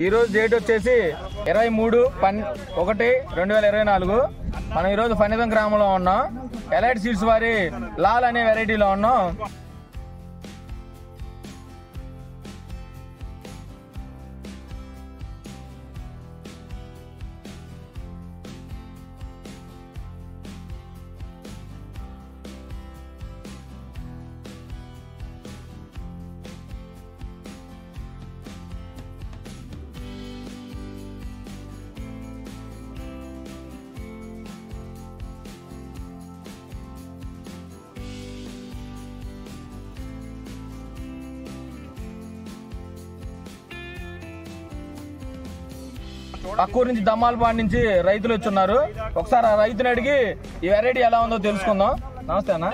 ఈరోజు డేట్ వచ్చేసి 23/1/2024. మనం ఈరోజు ఫణితం గ్రామంలో ఉన్నాం. ఎలైట్ సీడ్స్ వారి లాల్ అనే వెరైటీలో ఉన్నాం. పక్కూరు నుంచి దమ్మాలపాడు నుంచి రైతులు వచ్చున్నారు. ఒకసారి ఆ రైతుని అడిగి ఈ వెరైటీ ఎలా ఉందో తెలుసుకుందాం. నమస్తే అన్న.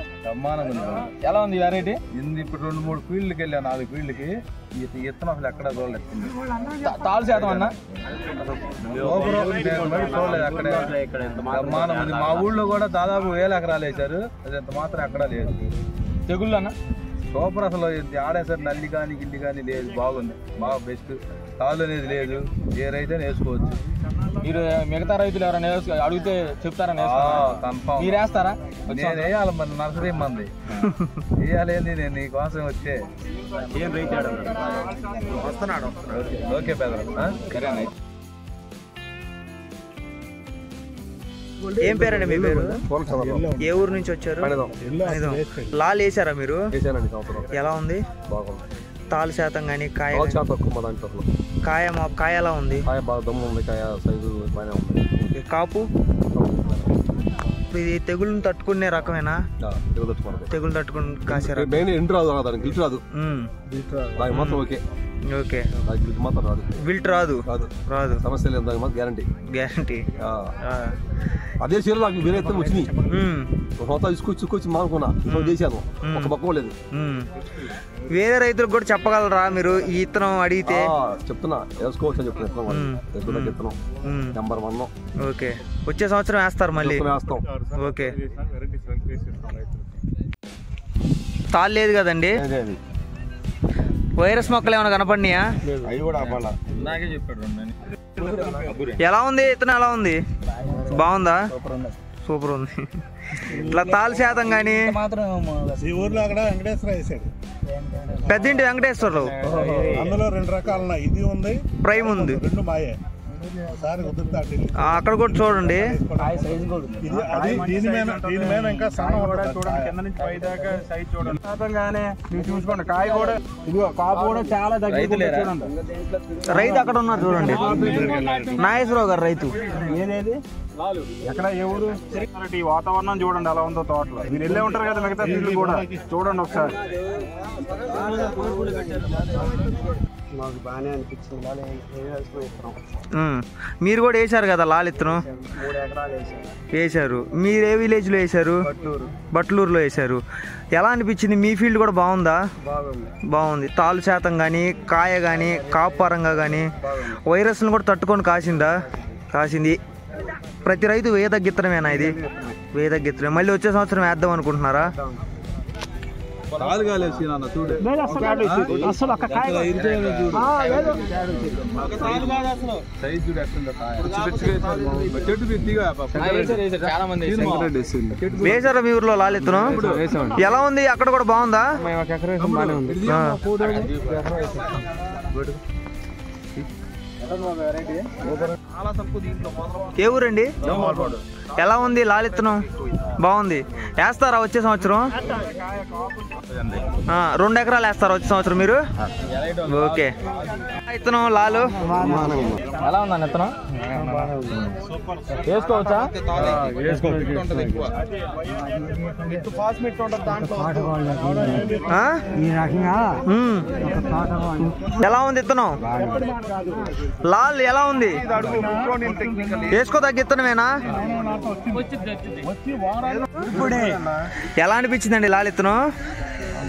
ఎలా ఉంది ఈ వెరైటీ? ఇప్పుడు 2-3 ఫీల్డ్కి వెళ్ళా, 4 ఫీల్డ్కి ఇత్తనం అసలు ఎక్కడ చూడలేదు. తాలు శాతం అన్న చూడలేదు అక్కడే. మా ఊళ్ళో కూడా దాదాపు 1000 ఎకరాలు వేశారు, అది ఎంత మాత్రం ఎక్కడా లేదు. తెగుళ్ళు అన్న సూపర్, అసలు ఆడేసరి నల్లి కానీ గిల్లి కానీ లేదు, బాగుంది, బాగా బెస్ట్. తాళ్ళు అనేది లేదు, ఏ రైతే వేసుకోవచ్చు. మీరు మిగతా రైతులు ఎవరైనా అడిగితే చెప్తారా? కన్ఫామ్. మీరు వేస్తారా? నేను వేయాలి, మరి నర్సరీ మంది వేయాలేంది, నేను నీ కోసం వచ్చే ఏం రైతు వస్తున్నాడు. ఓకే బెదర్. ఏం పేరండి మీ పేరు? ఏ ఊరు నుంచి వచ్చారు? లాల్ వేసారా మీరు? ఎలా ఉంది? తాలు శాతం కానీ కాయ ఎలా ఉంది? కాపు ఇది తెగుళ్ళని తట్టుకునే రకమేనా? తెగులు తట్టుకుని కాసారా? ఓకే, విల్ట్ రాదు. సమస్య లేదు, గ్యారంటీ. అదే చీరలు నాకు వేరే వచ్చినాయి, తీసుకొచ్చి మానుకున్నా చేశాను, ఒక పక్క లేదు. వేరే రైతులకు కూడా చెప్పగలరా మీరు? ఈ ఇత్తనం అడిగితే చెప్తున్నా, వేసుకోవచ్చు అని చెప్తున్నా. నెంబర్ 1. ఓకే, వచ్చే సంవత్సరం వేస్తారు మళ్ళీ? వేస్తాం. ఓకే, తాళ్ళు లేదు కదండి? వైరస్ మొక్కలు ఏమైనా కనపడినాయా? ఎలా ఉంది ఇతను? ఎలా ఉంది? బాగుందా? సూపర్ ఉంది. ఇట్లా తాలు శాతం కానీ పెద్దింటి వెంకటేశ్వరరావు అందులో 2 రకాలు ఉన్నాయి. ఇది ఉంది, ప్రైమ్ ఉంది. 2 మాయే. అక్కడ కూడా చూడండి, ఇంకా చూసుకోండి. కాయ కూడా కాపు కూడా చాలా దగ్గర. రైతు అక్కడ ఉన్నారు చూడండి, నాగేశ్వరరావు గారు రైతు. ఏదేది ఎక్కడ ఏ ఊరు? ఈ వాతావరణం చూడండి ఎలా ఉందో తోటలో. మీరు వెళ్ళే ఉంటారు కదా మిగతా ఫీల్డ్ కూడా, చూడండి ఒకసారి. మాకు బాగానే అనిపించింది. మీరు కూడా వేసారు కదా లాల్ ఇత్తనం? 3 ఎకరాలు వేసారు. మీరు ఏ విలేజ్ లో వేసారు? బట్లూరులో వేసారు. ఎలా అనిపించింది? మీ ఫీల్డ్ కూడా బాగుందా? బాగుంది. తాలు శాతం కానీ కాయ కానీ కాపు పరంగా కానీ వైరస్ను కూడా తట్టుకొని కాసింది. ప్రతి రైతు వేయదగ్గిత్తనమేనా ఇది? వేయదగ్గిత్తనం. మళ్ళీ వచ్చే సంవత్సరం వేద్దాం అనుకుంటున్నారా? వేసారా మీ ఊర్లో లాల్ ఇత్తనం? ఎలా ఉంది? అక్కడ కూడా బాగుందా? ఏ ఊరండి? ఎలా ఉంది లాల్ ఇత్తనం? బాగుంది. వేస్తారా వచ్చే సంవత్సరం? 2 ఎకరాలు వేస్తారా వచ్చే సంవత్సరం మీరు? ఓకే. ఇత్తనం లాలు ఎలా ఉందన్న ఇత్తనం? వేసుకోవచ్చా? ఎలా ఉంది ఇత్తనం? లాల్ ఎలా ఉంది? వేసుకో తగ్గిత్తనమేనా? ఎలా అనిపించిందండి లాల్ ఇత్తనం?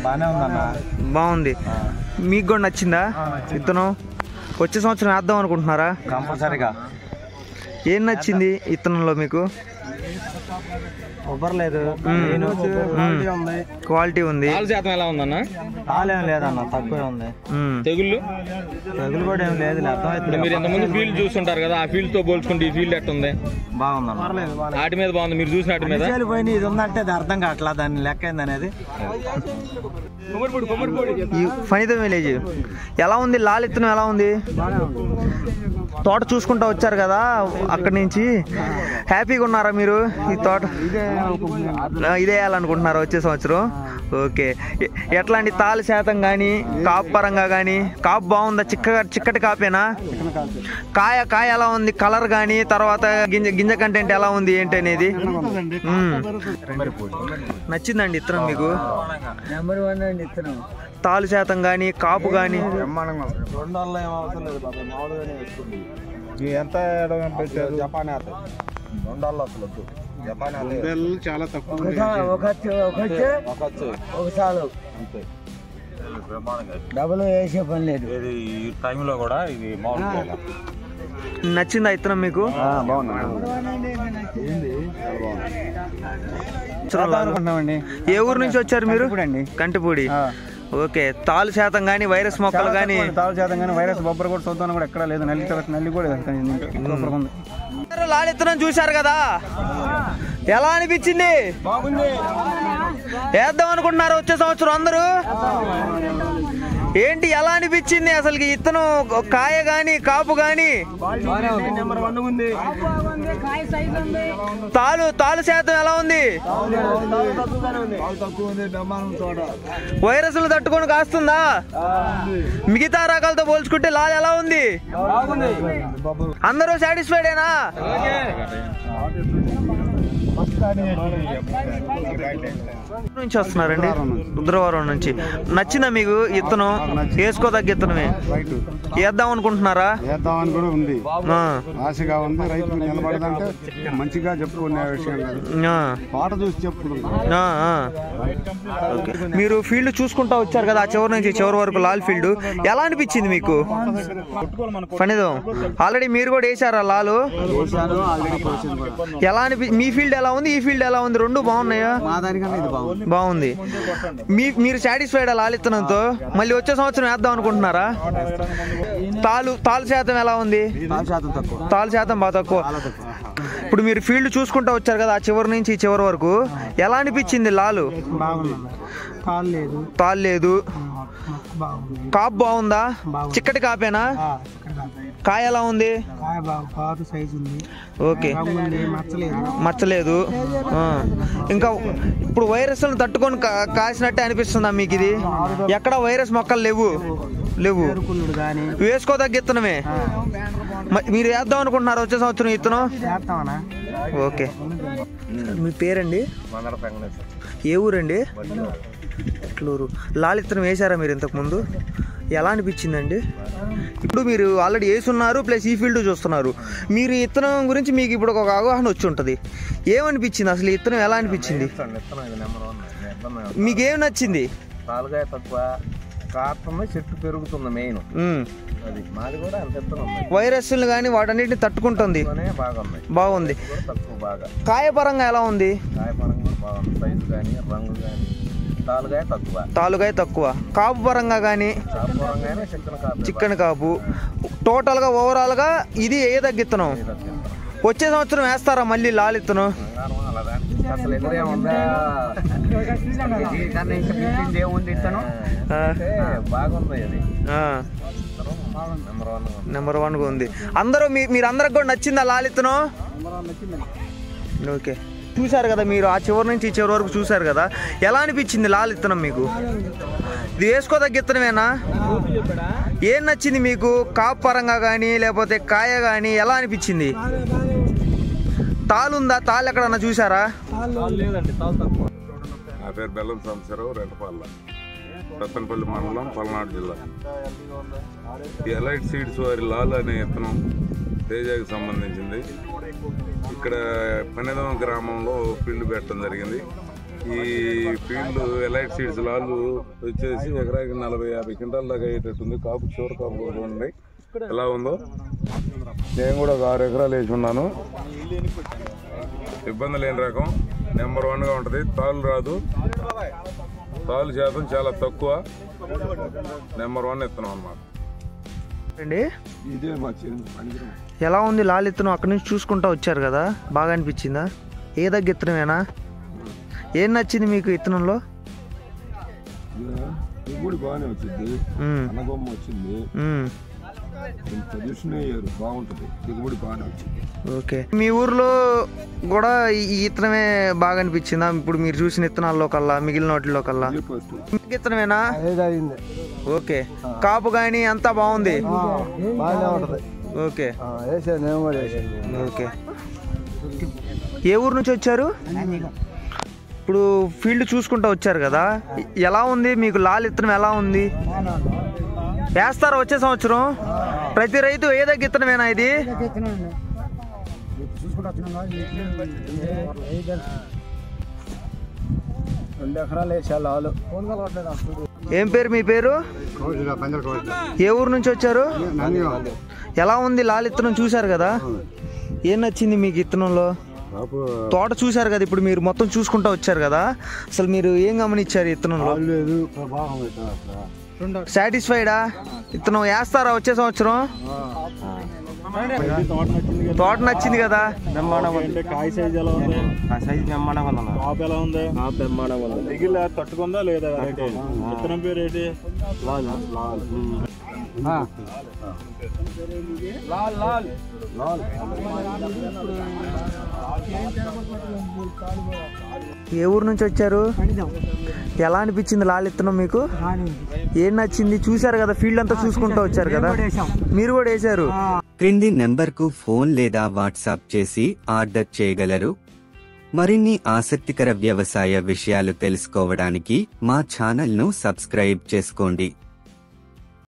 బాగానే ఉందన్న. బాగుంది. మీకు కూడా నచ్చిందా ఇత్తనం? వచ్చే సంవత్సరం వేద్దాం అనుకుంటున్నారా? కంపల్సరీగా. ఏం నచ్చింది ఇత్తనంలో మీకు? ఉబ్బరలేదు, క్వాలిటీ ఉంది. పాల శాతం ఎలా ఉందన్న? పాలేం లేదన్న, తక్కువే ఉంది. తెగుళ్ళు కూడా ఏం లేదు, అర్థమైతే. మీరు ఎంతమంది ఫీల్డ్ చూస్తుంటారు కదా, ఆ ఫీల్డ్ తో పోల్చుకుంటే ఈ ఫీల్డ్ ఎట్ట ఉంది? బాగుందన్న. వాటి మీద బాగుంది, మీరు చూసిన వాటి మీద. పోయిన ఇది ఉందంటే అది అర్థం కావట్లా, దాన్ని లెక్క ఏంది అనేది. ఫణితం విలేజ్ ఎలా ఉంది? లాలిత్తనం ఎలా ఉంది? తోట చూసుకుంటా వచ్చారు కదా అక్కడి నుంచి, హ్యాపీగా ఉన్నారా మీరు? ఈ తోట ఇదే వేయాలనుకుంటున్నారా వచ్చే సంవత్సరం? ఓకే. ఎట్లాంటి తాళ శాతం కానీ కాపు పరంగా కానీ? కాపు బాగుందా? చిక్కటి కాపేనా? కాయ ఎలా ఉంది? కలర్ కానీ తర్వాత గింజ కంటెంట్ ఎలా ఉంది ఏంటి అనేది నచ్చిందండి ఇత్తనం మీకు? నెంబర్ 1 అండి ఇత్తనం. తాలు శాతం కానీ కాపు కానీ ఎంత పెట్టారు? జపాన్ చాలా తక్కువ. ఒకసారి డబ్బులు వేసే పని లేదు ఈ టైంలో కూడా. ఇది మామూలు నచ్చిందా ఇత్తనం మీకు? ఏ ఊరు నుంచి వచ్చారు మీరు? కంటిపూడి. ఓకే. తాలు శాతం కానీ వైరస్ మొక్కలు కానీ? తాలు శాతం కానీ వైరస్ బొబ్బర కూడా చూద్దాం కూడా ఎక్కడ లేదు. నల్లి కూడా లాలిత్తనం చూశారు కదా, ఎలా అనిపించింది? బాగుంది. వేద్దాం అనుకుంటున్నారు వచ్చే సంవత్సరం అందరూ? ఏంటి ఎలా అనిపించింది అసలు ఇత్తనం? కాయ గాని కాపు గాని? తాలు శాతం ఎలా ఉంది? వైరస్లు తట్టుకొని కాస్తుందా? మిగతా రకాలతో పోల్చుకుంటే లాల్ ఎలా ఉంది? అందరూ సాటిస్ఫైడేనా? నుంచి వస్తున్నారండి? రుద్రవరం నుంచి. నచ్చిందా మీకు ఇత్తనం? వేసుకోదగ్గ ఇత్తనమే. వేద్దాం అనుకుంటున్నారా? వేద్దామని కూడా ఉంది, ఆశగా ఉంది. రైతులు నిలబడదంటే మంచిగా చెప్పుకునే విషయం కాదు, పాట చూసి చెప్పుకుంటున్నా. మీరు ఫీల్డ్ చూసుకుంటా వచ్చారు కదా ఆ చివరి నుంచి చివరి వరకు, లాల్ ఫీల్డ్ ఎలా అనిపించింది మీకు? ఫణితం ఆల్రెడీ మీరు కూడా వేసారా లాలు? ఎలా మీ ఫీల్డ్ ఎలా ఉంది, ఈ ఫీల్డ్ ఎలా ఉంది? రెండు బాగున్నాయా? బాగుంది. మీరు సాటిస్ఫైడ్ లాలిత్తనంతో? మళ్ళీ వచ్చే సంవత్సరం వేద్దాం అనుకుంటున్నారా? తాలు శాతం ఎలా ఉంది? తాలు శాతం బాగా తక్కువ. ఇప్పుడు మీరు ఫీల్డ్ చూసుకుంటా వచ్చారు కదా ఆ చివరి నుంచి ఈ చివరి వరకు, ఎలా అనిపించింది లాలు? తాలు లేదు, కాపు బాగుందా? చిక్కటి కాపేనా? కాయ ఎలా ఉంది? ఓకే. మచ్చలేదు. ఇంకా ఇప్పుడు వైరస్లను తట్టుకొని కాసినట్టే అనిపిస్తుందా మీకు ఇది? ఎక్కడ వైరస్ మొక్కలు లేవు. వేసుకోదగ్గ ఇత్తనమే. మీరు వేద్దాం అనుకుంటున్నారు వచ్చే సంవత్సరం ఇత్తనం? ఓకే. మీ పేరండి? ఏ ఊరండి? ఎట్లూరు. లాలిత్తనం వేసారా మీరు ఇంతకుముందు? ఎలా అనిపించిందండి? ఇప్పుడు మీరు ఆల్రెడీ వేసున్నారు, ప్లస్ ఈ ఫీల్డ్ చూస్తున్నారు. మీరు ఇత్తనం గురించి మీకు ఇప్పుడు ఒక అవగాహన వచ్చి ఉంటుంది. ఏమనిపించింది అసలు ఇత్తనం ఎలా అనిపించింది? మీకేం నచ్చింది? తాలుగా తక్కువ కాపుతుంది, చెట్టు పెరుగుతుంది మెయిన్. అది మాది కూడా అంత వైరస్లు కానీ వాటన్నిటిని తట్టుకుంటుంది. బాగుంది. కాయ పరంగా ఎలా ఉంది? కాయ పరంగా బాగుంది, సైజు కానీ రంగు కానీ. తాలుగాయ తక్కువ. కాపు పరంగా కానీ? చిక్కన్ కాపు. టోటల్ గా ఓవరాల్ గా ఇది ఏ తగ్గిత్తనం? వచ్చే సంవత్సరం వేస్తారా మళ్ళీ లాలిత్తనం? నెంబర్ 1 గా ఉంది. మీరందరికి కూడా నచ్చిందా లాలిత్తనం? ఓకే. చూశారు కదా మీరు ఆ చివరి నుంచి ఈ చివరి వరకు చూశారు కదా, ఎలా అనిపించింది లాలిత్తనం మీకు? ఇది వేసుకోదగ్గ ఇత్తనమేనా? ఏం నచ్చింది మీకు? కాపు పరంగా కానీ లేకపోతే కాయ కానీ ఎలా అనిపించింది? తాలుందా? తాలు ఎక్కడన్నా చూసారా? నా పేరు బెల్లం సంవత్సరం, రెంటపల్ల, రతనపల్లి మండలం, పల్నాడు జిల్లా. ఈ ఎలైట్ సీడ్స్ వారి లాల్ అనే ఇత్తనం తేజాకి సంబంధించింది. ఇక్కడ పన్నెదం గ్రామంలో ఫీల్డ్ పెట్టడం జరిగింది. ఈ ఫీల్డ్ ఎలైట్ సీడ్స్ లాలు వచ్చేసి ఎకరాకి 40-50 క్వింటాల దాకా అయ్యేటట్టుంది. కాపు చివరి కాపు కూడా చూడండి ఎలా ఉందో. నేను కూడా ఒక 6 ఎకరాలు వేసి ఉన్నాను. ఇబ్బంది లేని రకం, నెంబర్ 1గా ఉంటుంది. తాళ్ళు రాదు, తాళ్ళు శాతం చాలా తక్కువ, నెంబర్ 1 ఇత్తనం అన్నమాట. అండి ఇదే మా ఎలా ఉంది లాల్ ఇత్తనం? అక్కడి నుంచి చూసుకుంటా వచ్చారు కదా, బాగా అనిపించిందా? ఏ దగ్గర ఇత్తనమేనా? ఏం నచ్చింది మీకు ఇత్తనంలో? దిగుబడి బాగానే వచ్చింది, అన్నగొమ్మ వచ్చింది, పొజిషన్ అయ్యారు, బాగుంటుంది, దిగుబడి బాగానే వచ్చింది. ఓకే, మీ ఊర్లో కూడా ఈ ఇత్తనమే బాగా అనిపించిందా? ఇప్పుడు మీరు చూసిన ఇత్తనాల్లో కల్లా, మిగిలిన వాటిలో కల్లా ఇత్తనమేనా? ఓకే, కాపు కానీ అంతా బాగుంది. Okay okay. ఏ ఊరు నుంచి వచ్చారు? ఇప్పుడు ఫీల్డ్ చూసుకుంటూ వచ్చారు కదా, ఎలా ఉంది మీకు లాల్ ఇత్తనం? ఎలా ఉంది? వేస్తారా వచ్చే సంవత్సరం? ప్రతి రైతు ఏ దగ్గర ఇత్తనమేనా ఇది? ఏం పేరు మీ పేరు? ఏ ఊరు నుంచి వచ్చారు? ఎలా ఉంది లాల్ ఇత్తనం? చూసారు కదా, ఏం నచ్చింది మీకు ఇత్తనంలో? తోట చూసారు కదా, ఇప్పుడు మీరు మొత్తం చూసుకుంటా వచ్చారు కదా, అసలు మీరు ఏం గమనించారు ఇత్తనంలో? సాటిస్ఫైడా? ఇత్తనం వేస్తారా వచ్చే సంవత్సరం? తోట నచ్చింది కదా? కాయ సైజ్ ఎలా ఉంది? కాపు ఎలా ఉంది? దిగిల్ తట్టుకుందా లేదా? విత్తనం పేరు ఏంటి? ఏ ఊరు నుంచి వచ్చారు? ఎలా అనిపించింది లాల్ ఇత్తనం మీకు? ఏం నచ్చింది? చూసారు కదా, ఫీల్డ్ అంతా చూసుకుంటూ వచ్చారు కదా, మీరు కూడా వేశారు. క్రింది నెంబర్కు ఫోన్ లేదా వాట్సాప్ చేసి ఆర్డర్ చేయగలరు. మరిన్ని ఆసక్తికర వ్యవసాయ విషయాలు తెలుసుకోవడానికి మా ఛానల్ను సబ్స్క్రైబ్ చేసుకోండి.